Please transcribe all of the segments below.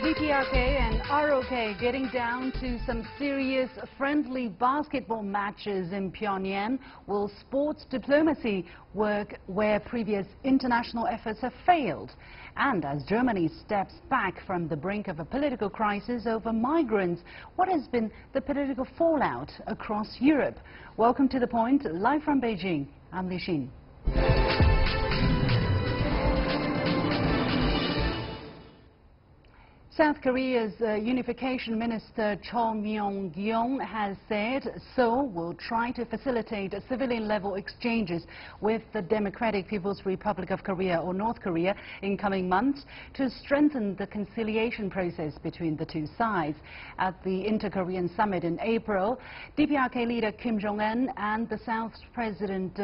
DPRK and ROK getting down to some serious friendly basketball matches in Pyongyang. Will sports diplomacy work where previous international efforts have failed? And as Germany steps back from the brink of a political crisis over migrants, what has been the political fallout across Europe? Welcome to The Point, live from Beijing. I'm Li Xin. South Korea's Unification Minister Myoung-gyon has said Seoul will try to facilitate civilian-level exchanges with the Democratic People's Republic of Korea or North Korea in coming months to strengthen the conciliation process between the two sides. At the Inter-Korean Summit in April, DPRK leader Kim Jong-un and the South's President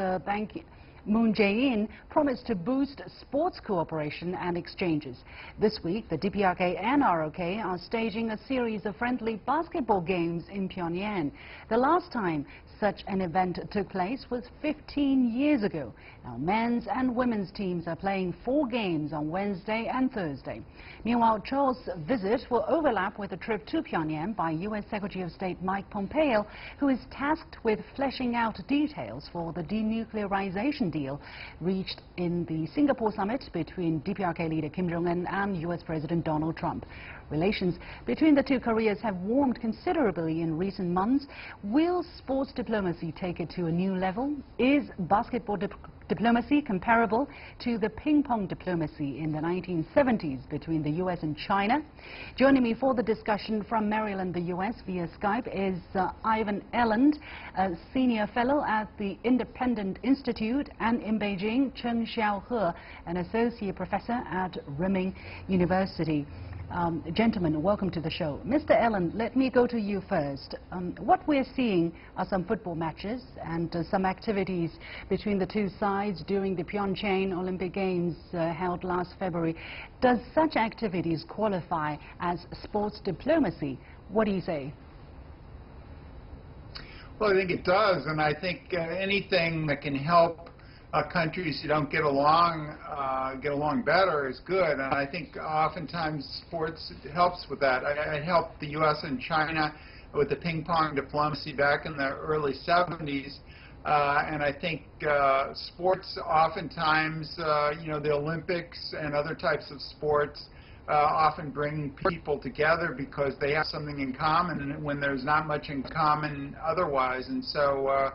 Moon Jae-in promised to boost sports cooperation and exchanges. This week, the DPRK and ROK are staging a series of friendly basketball games in Pyongyang. The last time such an event took place was 15 years ago. Now, men's and women's teams are playing 4 games on Wednesday and Thursday. Meanwhile, Seoul's visit will overlap with a trip to Pyongyang by U.S. Secretary of State Mike Pompeo, who is tasked with fleshing out details for the denuclearization deal reached in the Singapore summit between DPRK leader Kim Jong-un and U.S. President Donald Trump. Relations between the two Koreas have warmed considerably in recent months. Will sports diplomacy take it to a new level? Is basketball diplomacy comparable to the ping-pong diplomacy in the 1970s between the U.S. and China? Joining me for the discussion from Maryland, the U.S. via Skype is Ivan Eland, a senior fellow at the Independent Institute, and in Beijing, Cheng Xiaohe, an associate professor at Renmin University. Gentlemen, welcome to the show. Mr. Eland, let me go to you first. What we're seeing are some football matches and some activities between the two sides during the Pyeongchang Olympic Games held last February. Does such activities qualify as sports diplomacy? What do you say? Well, I think it does, and I think anything that can help countries who don't get along better is good, and I think oftentimes sports helps with that. It helped the U.S. and China with the ping-pong diplomacy back in the early 70s, and I think sports oftentimes, the Olympics and other types of sports often bring people together because they have something in common when there's not much in common otherwise, and so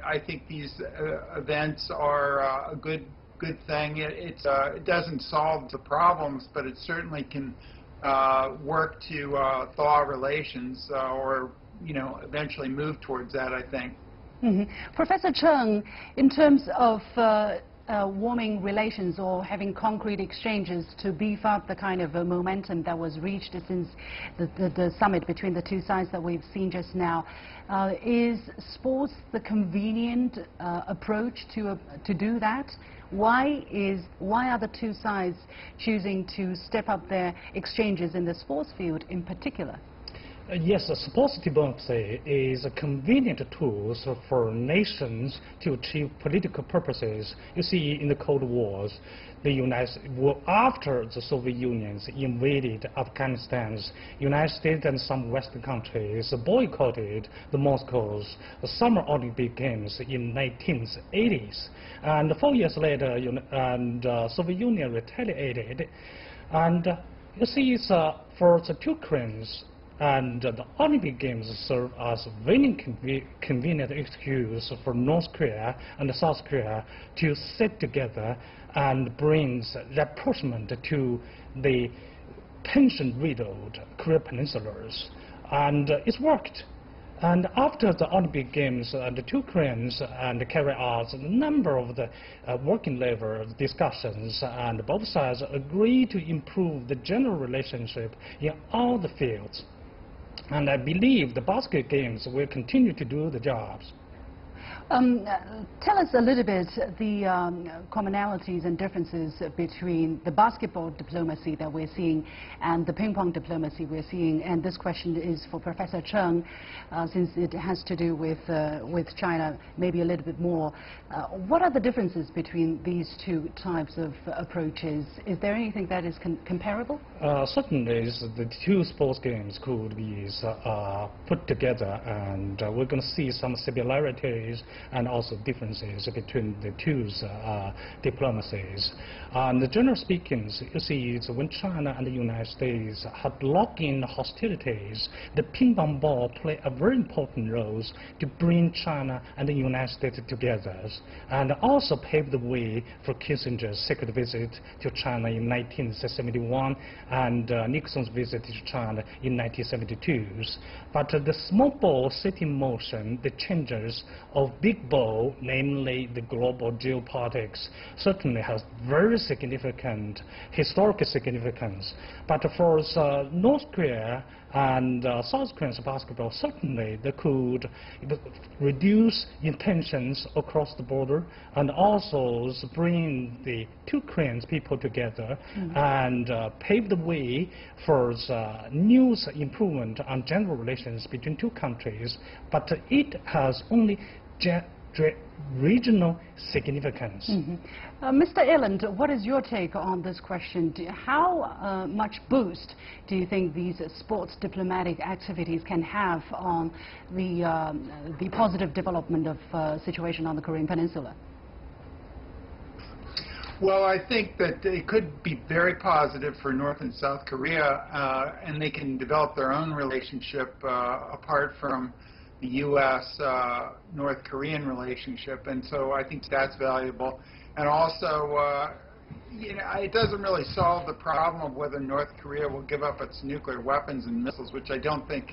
I think these events are a good thing. It doesn't solve the problems, but it certainly can work to thaw relations or eventually move towards that, I think. Mm-hmm. Professor Cheng, in terms of warming relations or having concrete exchanges to beef up the kind of momentum that was reached since the summit between the two sides that we've seen just now, is sports the convenient approach to do that? Why are the two sides choosing to step up their exchanges in the sports field in particular? Yes, sports diplomacy is a convenient tool for nations to achieve political purposes. You see, in the Cold Wars, after the Soviet Union invaded Afghanistan, United States and some Western countries boycotted the Moscow's Summer Olympic Games in 1980s. And 4 years later, Soviet Union retaliated. And you see, for the two Koreans, and the Olympic Games serve as a very convenient excuse for North Korea and South Korea to sit together and bring rapprochement to the tension-riddled Korea Peninsulas. And it's worked. And after the Olympic Games, the two Koreans carry out a number of the working level discussions, and both sides agree to improve the general relationship in all the fields. And I believe the basket games will continue to do the jobs. Tell us a little bit the commonalities and differences between the basketball diplomacy that we're seeing and the ping-pong diplomacy we're seeing. And this question is for Professor Cheng, since it has to do with China, maybe a little bit more. What are the differences between these two types of approaches? Is there anything that is comparable? Certainly, the two sports games could be put together, and we're going to see some similarities and also differences between the two diplomacies. And generally speaking, you see, when China and the United States had locked-in hostilities, the ping-pong ball played a very important role to bring China and the United States together, and also paved the way for Kissinger's secret visit to China in 1971 and Nixon's visit to China in 1972. But the small ball set in motion the changes of big ball, namely the global geopolitics, certainly has very significant historical significance. But for North Korea and South Korea's basketball, certainly they could reduce tensions across the border and also bring the two Korean people together and pave the way for new improvement on general relations between two countries. But it has only regional significance. Mr. Eland, what is your take on this question? How much boost do you think these sports diplomatic activities can have on the positive development of situation on the Korean Peninsula? Well, I think that it could be very positive for North and South Korea, and they can develop their own relationship apart from the U.S.-North Korean relationship, and so I think that's valuable. And also, it doesn't really solve the problem of whether North Korea will give up its nuclear weapons and missiles, which I don't think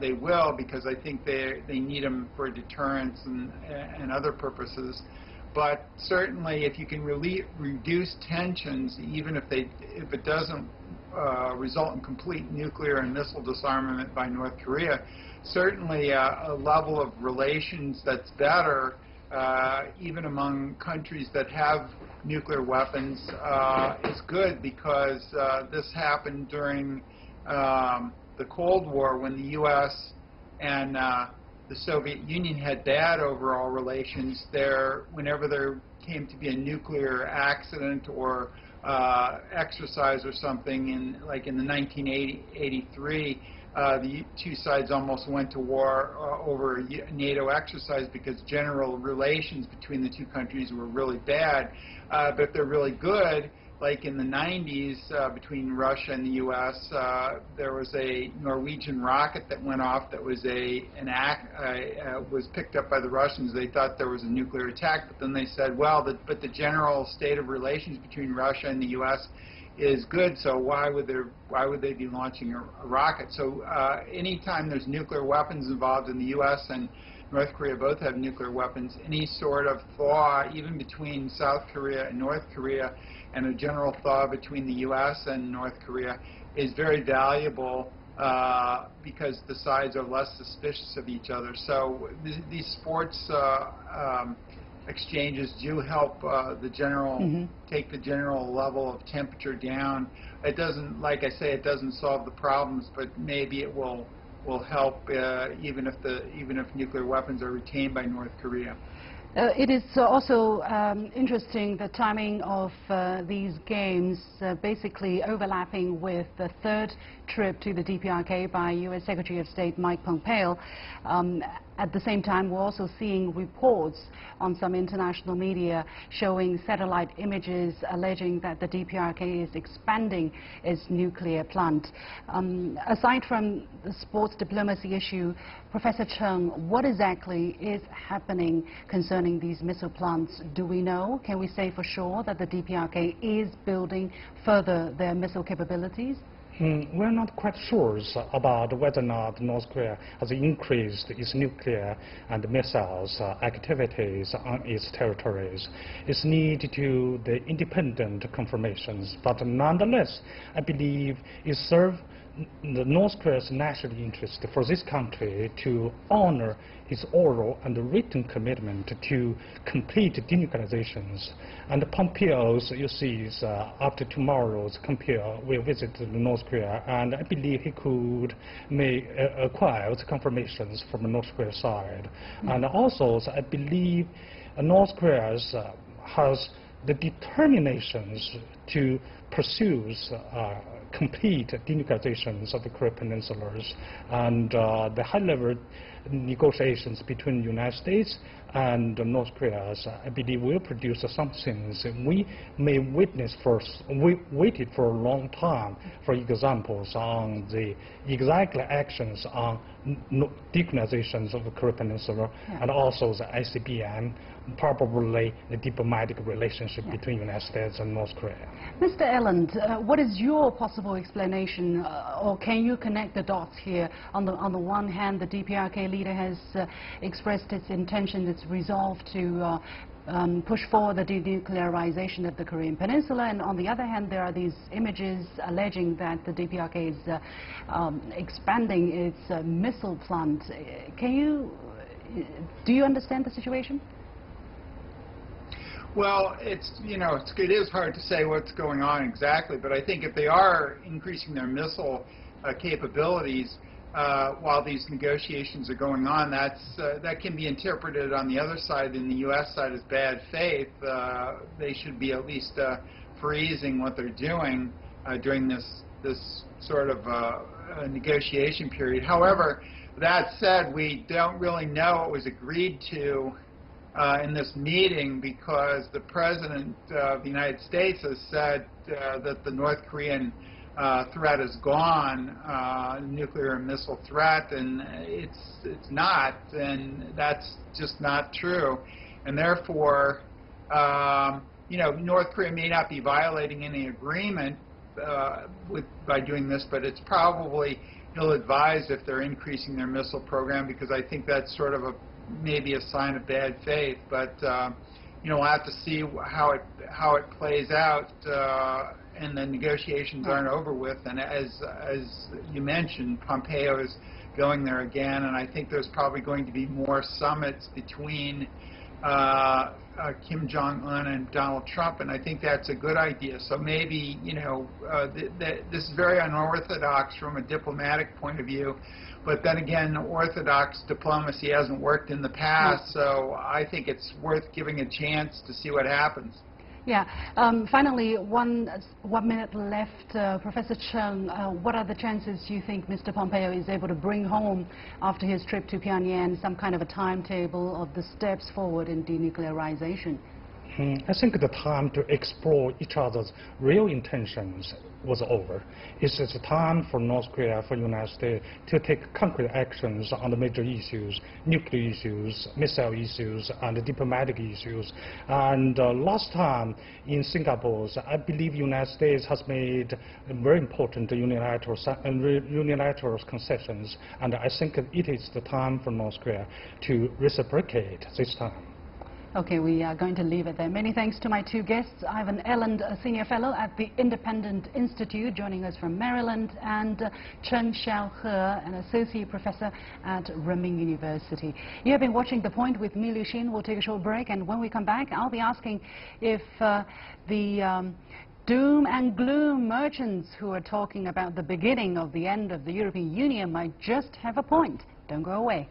they will, because I think they need them for deterrence and other purposes. But certainly, if you can reduce tensions, even if it doesn't result in complete nuclear and missile disarmament by North Korea, certainly a level of relations that's better, even among countries that have nuclear weapons, is good, because this happened during the Cold War, when the U.S. and the Soviet Union had bad overall relations. Whenever there came to be a nuclear accident or exercise or something, like in the 1983, the two sides almost went to war over a NATO exercise, because general relations between the two countries were really bad. But if they're really good, like in the 90s between Russia and the U.S., there was a Norwegian rocket that went off that was was picked up by the Russians. They thought there was a nuclear attack, but then they said, well, but the general state of relations between Russia and the U.S. is good, so why would they be launching a rocket? So anytime there's nuclear weapons involved, in the U.S. and North Korea both have nuclear weapons, any sort of thaw, even between South Korea and North Korea, and a general thaw between the U.S. and North Korea, is very valuable because the sides are less suspicious of each other. So these sports exchanges do help the general, take the general level of temperature down. It doesn't, like I say, it doesn't solve the problems, but maybe it will help even if nuclear weapons are retained by North Korea. It is also interesting, the timing of these games basically overlapping with the third trip to the DPRK by U.S. Secretary of State Mike Pompeo. At the same time, we're also seeing reports on some international media showing satellite images alleging that the DPRK is expanding its nuclear plant. Aside from the sports diplomacy issue, Professor Cheng, what exactly is happening concerning these missile plants? Do we know? Can we say for sure that the DPRK is building further their missile capabilities? We're not quite sure about whether or not North Korea has increased its nuclear and missiles activities on its territories. It's needed to the independent confirmations, but nonetheless, I believe it serves the North Korea's national interest for this country to honor its oral and written commitment to complete denuclearizations. And Pompeo's, you see, is, after tomorrow's Pompeo will visit North Korea, and I believe he could acquire the confirmations from the North Korea side. And also, I believe North Korea has the determinations to pursue complete denuclearizations of the Korean peninsulas, and the high-level negotiations between the United States and North Korea, I believe, will produce some things we may witness we waited for a long time for examples on the exact actions on denuclearizations of the Korean Peninsula, and also the ICBM, probably the diplomatic relationship between the United States and North Korea. Mr. Eland, what is your possible explanation, or can you connect the dots here? On the one hand, the DPRK leader has expressed its intention, its resolve to push forward the denuclearization of the Korean Peninsula, and on the other hand, there are these images alleging that the DPRK is expanding its missile plant. Do you understand the situation? Well, it is hard to say what's going on exactly, but I think if they are increasing their missile capabilities while these negotiations are going on, that can be interpreted on the other side, in the U.S. side, as bad faith. They should be at least freezing what they're doing during this sort of negotiation period. However, that said, we don't really know what was agreed to in this meeting, because the President of the United States has said that the North Korean threat is gone, nuclear and missile threat, and it's not, and that's just not true. And therefore, North Korea may not be violating any agreement by doing this, but it's probably ill-advised if they're increasing their missile program, because I think that's sort of maybe a sign of bad faith. But we'll have to see how it plays out, and the negotiations aren't over with. And as you mentioned, Pompeo is going there again, and I think there's probably going to be more summits between Kim Jong-un and Donald Trump, and I think that's a good idea. So maybe, this is very unorthodox from a diplomatic point of view, but then again, orthodox diplomacy hasn't worked in the past, so I think it's worth giving a chance to see what happens. Yeah. Finally, one minute left. Professor Cheng, what are the chances you think Mr. Pompeo is able to bring home, after his trip to Pyongyang, some kind of a timetable of the steps forward in denuclearization? I think the time to explore each other's real intentions was over. It's a time for North Korea, for the United States, to take concrete actions on the major issues, nuclear issues, missile issues, and diplomatic issues. And last time in Singapore, I believe the United States has made very important unilateral concessions, and I think it is the time for North Korea to reciprocate this time. Okay, we are going to leave it there. Many thanks to my two guests, Ivan Eland, a senior fellow at the Independent Institute, joining us from Maryland, and Cheng Xiaohe, an associate professor at Renmin University. You have been watching The Point with me, Liu Xin. We'll take a short break, and when we come back, I'll be asking if the doom and gloom merchants who are talking about the beginning of the end of the European Union might just have a point. Don't go away.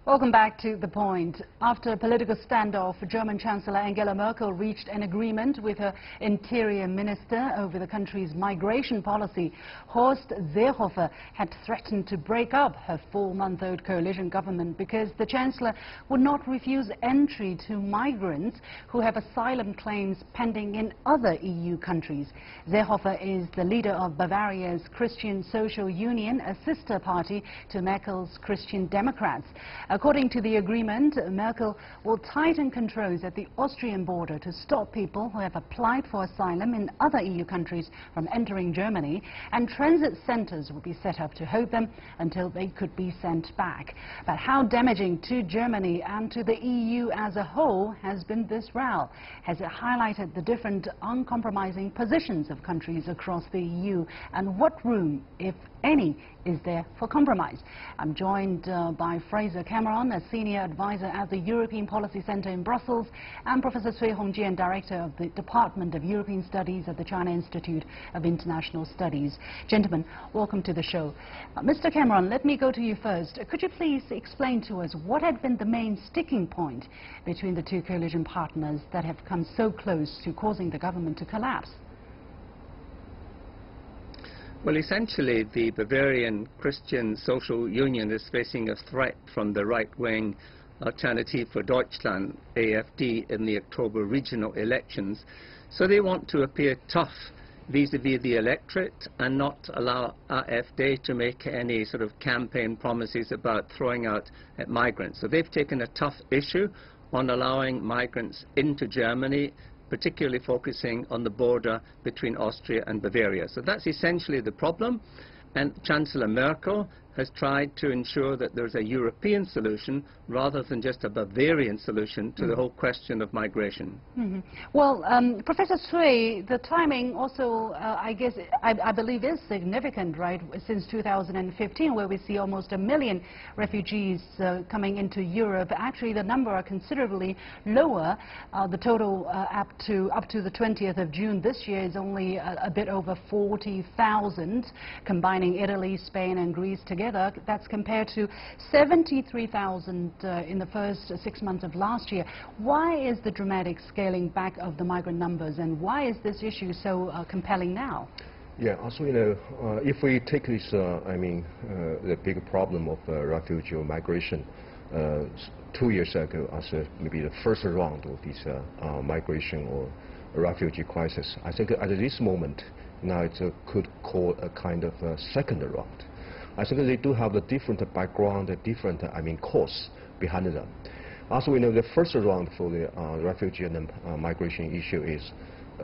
Welcome back to The Point. After a political standoff, German Chancellor Angela Merkel reached an agreement with her interior minister over the country's migration policy. Horst Seehofer had threatened to break up her 4-month-old coalition government because the Chancellor would not refuse entry to migrants who have asylum claims pending in other EU countries. Seehofer is the leader of Bavaria's Christian Social Union, a sister party to Merkel's Christian Democrats. According to the agreement, Merkel will tighten controls at the Austrian border to stop people who have applied for asylum in other EU countries from entering Germany, and transit centres will be set up to hold them until they could be sent back. But how damaging to Germany and to the EU as a whole has been this row? Has it highlighted the different uncompromising positions of countries across the EU, and what room, if any, is there for compromise? I'm joined by Fraser Cameron, a senior advisor at the European Policy Centre in Brussels, and Professor Cui Hongjian, director of the Department of European Studies at the China Institute of International Studies. Gentlemen, welcome to the show. Mr. Cameron, let me go to you first. Could you please explain to us what had been the main sticking point between the two coalition partners that have come so close to causing the government to collapse? Well, essentially, the Bavarian Christian Social Union is facing a threat from the right-wing Alternative for Deutschland, AfD, in the October regional elections. So they want to appear tough vis-à-vis the electorate and not allow AfD to make any sort of campaign promises about throwing out migrants. So they've taken a tough issue on allowing migrants into Germany, particularly focusing on the border between Austria and Bavaria. So that's essentially the problem, and Chancellor Merkel has tried to ensure that there's a European solution rather than just a Bavarian solution to the whole question of migration. Well, Professor Cui, the timing also, I guess, I believe is significant, right? Since 2015, where we see almost 1 million refugees coming into Europe. Actually, the number are considerably lower. The total up to the 20th of June this year is only a bit over 40,000, combining Italy, Spain and Greece together. That's compared to 73,000 in the first 6 months of last year. Why is the dramatic scaling back of the migrant numbers, and why is this issue so compelling now? Yeah, also, you know, if we take this, the big problem of refugee migration 2 years ago as maybe the first round of this migration or refugee crisis, I think at this moment, now it could call a kind of a second round. I think they do have a different background, a different, cause behind them. Also, we know the first round for the refugee and migration issue is,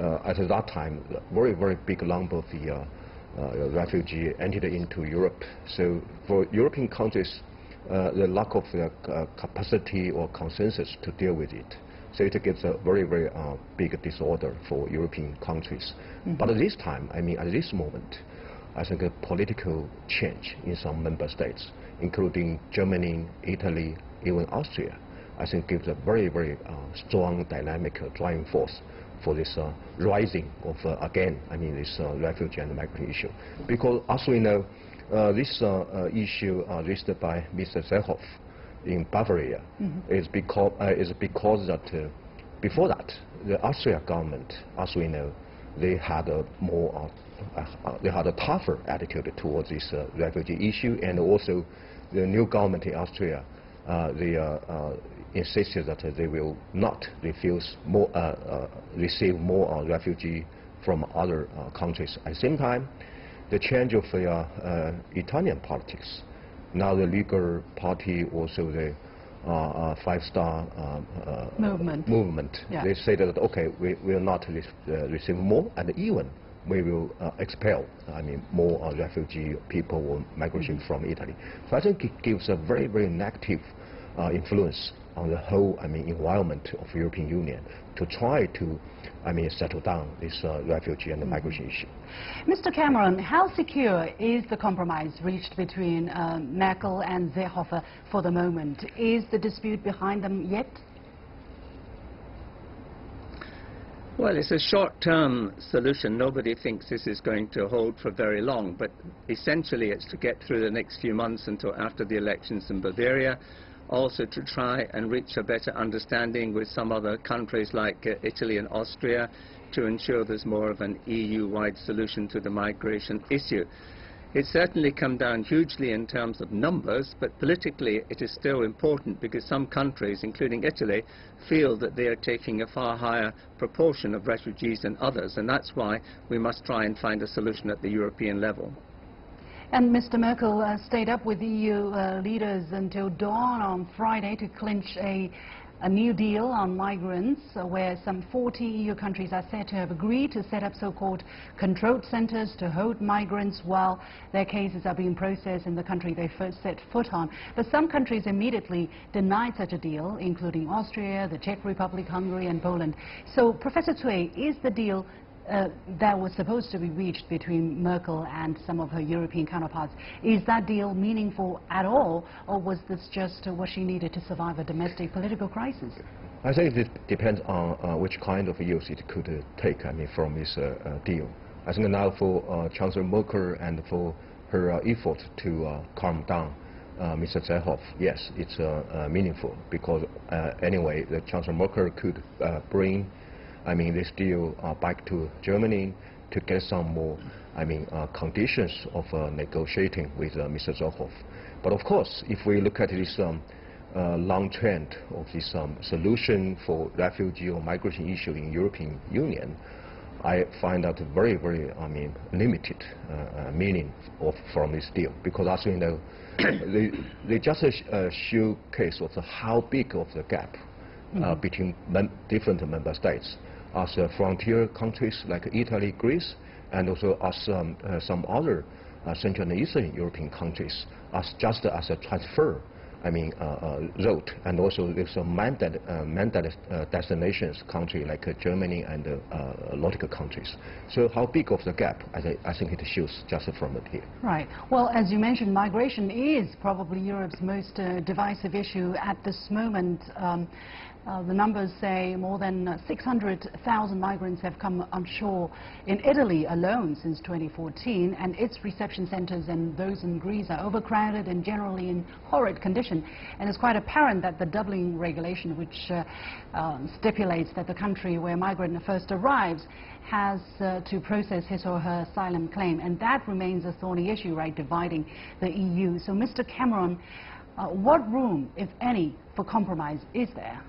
at that time, very, very big number of the refugee entered into Europe. So for European countries, the lack of capacity or consensus to deal with it. So it gives a very, very big disorder for European countries. But at this time, at this moment, I think a political change in some member states, including Germany, Italy, even Austria, I think gives a very, very strong dynamic driving force for this rising of, again, this refugee and migrant issue. Because as we know, this issue raised by Mr. Seehofer in Bavaria is because that before that, the Austrian government, as we know, they had a more they had a tougher attitude towards this refugee issue, and also the new government in Austria, they insisted that they will not receive more refugees from other countries. At the same time, the change of Italian politics. Now the Lega party, also the five-star movement. Yeah. They say that, okay, we will not receive more, and even we will expel, more refugee people or migration from Italy. So I think it gives a very, very negative influence on the whole, environment of European Union to try to, settle down this refugee and the migration issue. Mr. Cameron, how secure is the compromise reached between Merkel and Seehofer for the moment? Is the dispute behind them yet? Well, it's a short-term solution. Nobody thinks this is going to hold for very long, but essentially it's to get through the next few months until after the elections in Bavaria, also to try and reach a better understanding with some other countries like Italy and Austria to ensure there's more of an EU-wide solution to the migration issue. It's certainly come down hugely in terms of numbers, but politically it is still important because some countries, including Italy, feel that they are taking a far higher proportion of refugees than others, and that's why we must try and find a solution at the European level. And Mr. Merkel stayed up with EU leaders until dawn on Friday to clinch a new deal on migrants, where some 40 EU countries are said to have agreed to set up so-called controlled centers to hold migrants while their cases are being processed in the country they first set foot on. But some countries immediately denied such a deal, including Austria, the Czech Republic, Hungary and Poland. So, Professor Cui, is the deal that was supposed to be reached between Merkel and some of her European counterparts, is that deal meaningful at all, or was this just what she needed to survive a domestic political crisis? I think it depends on which kind of use it could take, from this deal. I think now for Chancellor Merkel and for her effort to calm down Mr. Xiaohe, yes, it's meaningful, because anyway, the Chancellor Merkel could bring this deal back to Germany to get some more, conditions of negotiating with Mr. Xiaohe. But of course, if we look at this long trend of this solution for refugee or migration issue in European Union, I find that very, very, limited meaning from this deal, because as we know, they just showcase of how big of the gap between different member states, as frontier countries like Italy, Greece, and also as some other Central and Eastern European countries, as just as a transfer route, and also there's some mandate destinations country like Germany and Nordic countries. So how big of the gap, I think it shows just from it here. Right. Well, as you mentioned, migration is probably Europe's most divisive issue at this moment. The numbers say more than 600,000 migrants have come on shore in Italy alone since 2014, and its reception centers and those in Greece are overcrowded and generally in horrid condition. And it's quite apparent that the Dublin regulation, which stipulates that the country where a migrant first arrives has to process his or her asylum claim, and that remains a thorny issue, right, dividing the EU. So, Mr. Cameron, what room, if any, for compromise is there?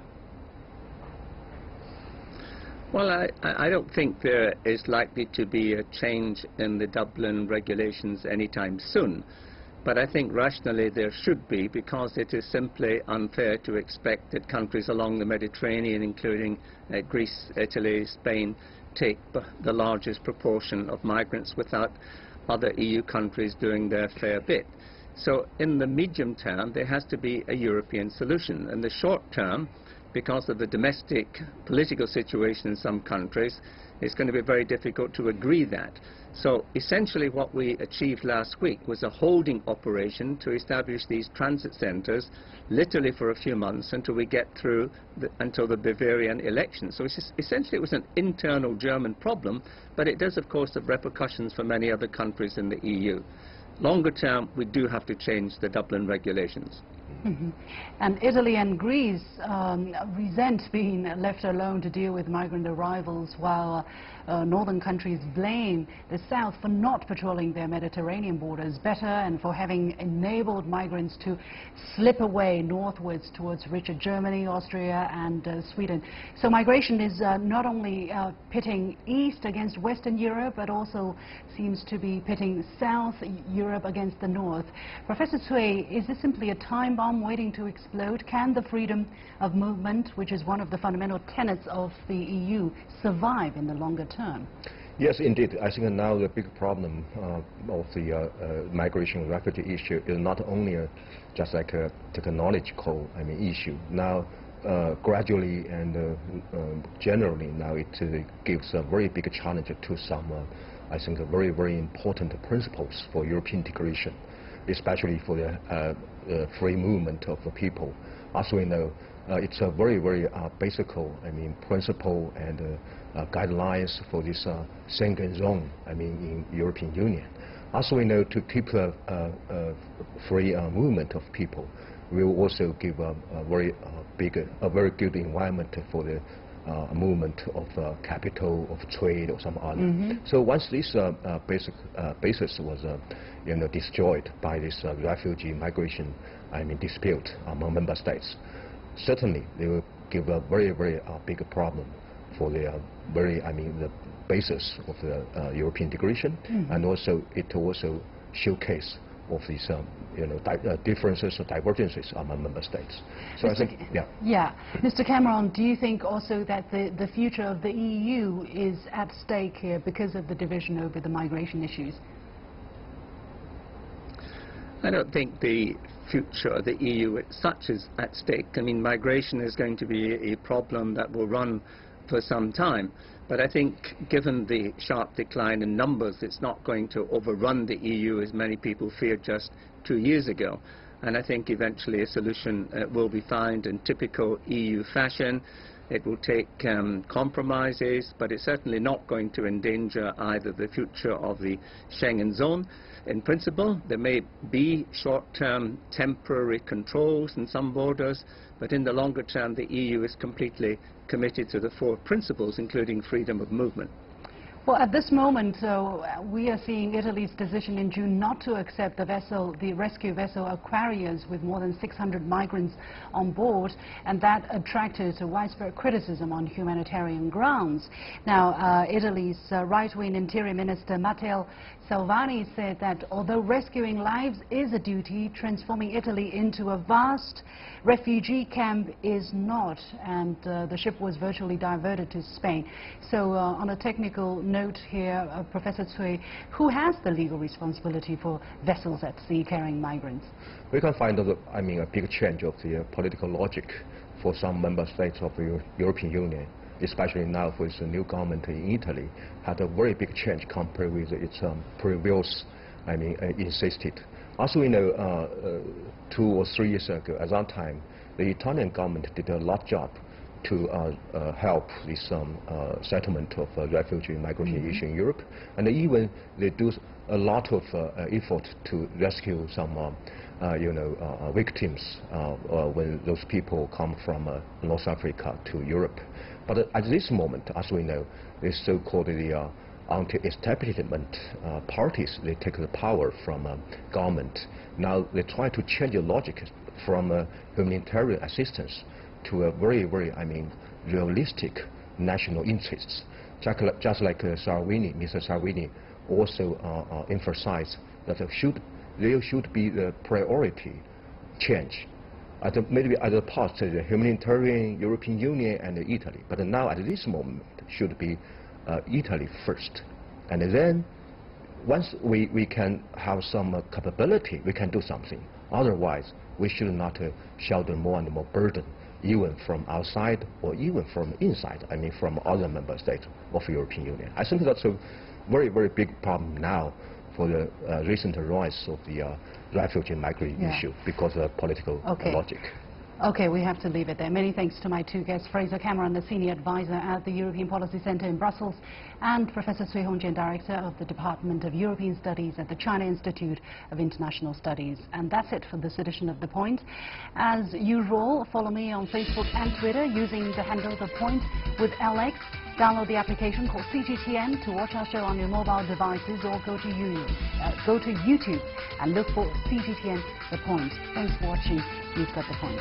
Well, I don't think there is likely to be a change in the Dublin regulations anytime soon. But I think rationally there should be, because it is simply unfair to expect that countries along the Mediterranean, including Greece, Italy, Spain, take the largest proportion of migrants without other EU countries doing their fair bit. So in the medium term, there has to be a European solution. In the short term, because of the domestic political situation in some countries, it's going to be very difficult to agree that. So essentially what we achieved last week was a holding operation to establish these transit centers, literally for a few months until we get through until the Bavarian election. So essentially it was an internal German problem, but it does of course have repercussions for many other countries in the EU. Longer term, we do have to change the Dublin regulations. Mm-hmm. And Italy and Greece resent being left alone to deal with migrant arrivals, while northern countries blame the south for not patrolling their Mediterranean borders better and for having enabled migrants to slip away northwards towards richer Germany, Austria and Sweden. So migration is not only pitting east against Western Europe, but also seems to be pitting South Europe against the north. Professor Cui, is this simply a time bomb waiting to explode? Can the freedom of movement, which is one of the fundamental tenets of the EU, survive in the longer term? Yes, indeed. I think now the big problem of the migration refugee issue is not only just like a technological issue. Now, gradually and generally, now it gives a very big challenge to some, I think, very, very important principles for European integration, especially for the free movement of the people. As we know, it's a very, very basic, principle and guidelines for this Schengen zone, in European Union. As we know, to keep a free movement of people, we will also give a very good environment for the movement of capital, of trade, or some other. Mm-hmm. So once this basis was destroyed by this refugee migration dispute among member states, certainly they will give a very, very big problem for the the basis of the European integration, mm-hmm. and also it also showcase of these differences or divergences among member states. So I think, yeah. Yeah. Mr. Cameron, do you think also that the future of the EU is at stake here because of the division over the migration issues? I don't think the future of the EU as such is at stake. I mean, migration is going to be a problem that will run for some time. But I think given the sharp decline in numbers, it's not going to overrun the EU as many people feared just 2 years ago. And I think eventually a solution will be found in typical EU fashion. It will take compromises, but it's certainly not going to endanger either the future of the Schengen zone. In principle, there may be short-term temporary controls in some borders, but in the longer term, the EU is completely committed to the 4 principles, including freedom of movement. Well, at this moment, we are seeing Italy's decision in June not to accept the rescue vessel Aquarius with more than 600 migrants on board, and that attracted widespread criticism on humanitarian grounds. Now, Italy's right-wing Interior Minister Matteo Salvini said that although rescuing lives is a duty, transforming Italy into a vast refugee camp is not, and the ship was virtually diverted to Spain. So on a technical note here, Professor Cui, who has the legal responsibility for vessels at sea carrying migrants? We can find a big change of the political logic for some member states of the European Union, especially now with the new government in Italy, had a very big change compared with its previous, insisted. As we know, 2 or 3 years ago, at that time, the Italian government did a lot job to help this settlement of refugee migration issue in Europe, and even they do a lot of effort to rescue some victims when those people come from North Africa to Europe. But at this moment, as we know, the so-called anti-establishment parties, they take the power from government. Now they try to change the logic from humanitarian assistance to a very, realistic national interests. Just like Mr. Salvini also emphasized that there should be the priority change. Maybe at the past, the humanitarian European Union and Italy, but now at this moment should be Italy first. And then once we can have some capability, we can do something. Otherwise, we should not shoulder more and more burden, even from outside or even from inside, from other member states of the European Union. I think that's a very, very big problem now for the recent rise of the refugee migration issue because of political logic. Okay, we have to leave it there. Many thanks to my 2 guests, Fraser Cameron, the Senior Advisor at the European Policy Center in Brussels, and Professor Cui Hongjian, Director of the Department of European Studies at the China Institute of International Studies. And that's it for this edition of The Point. As usual, follow me on Facebook and Twitter using the handle The Point with LX. Download the application called CGTN to watch our show on your mobile devices, or go to YouTube and look for CGTN The Point. Thanks for watching. You've got The Point.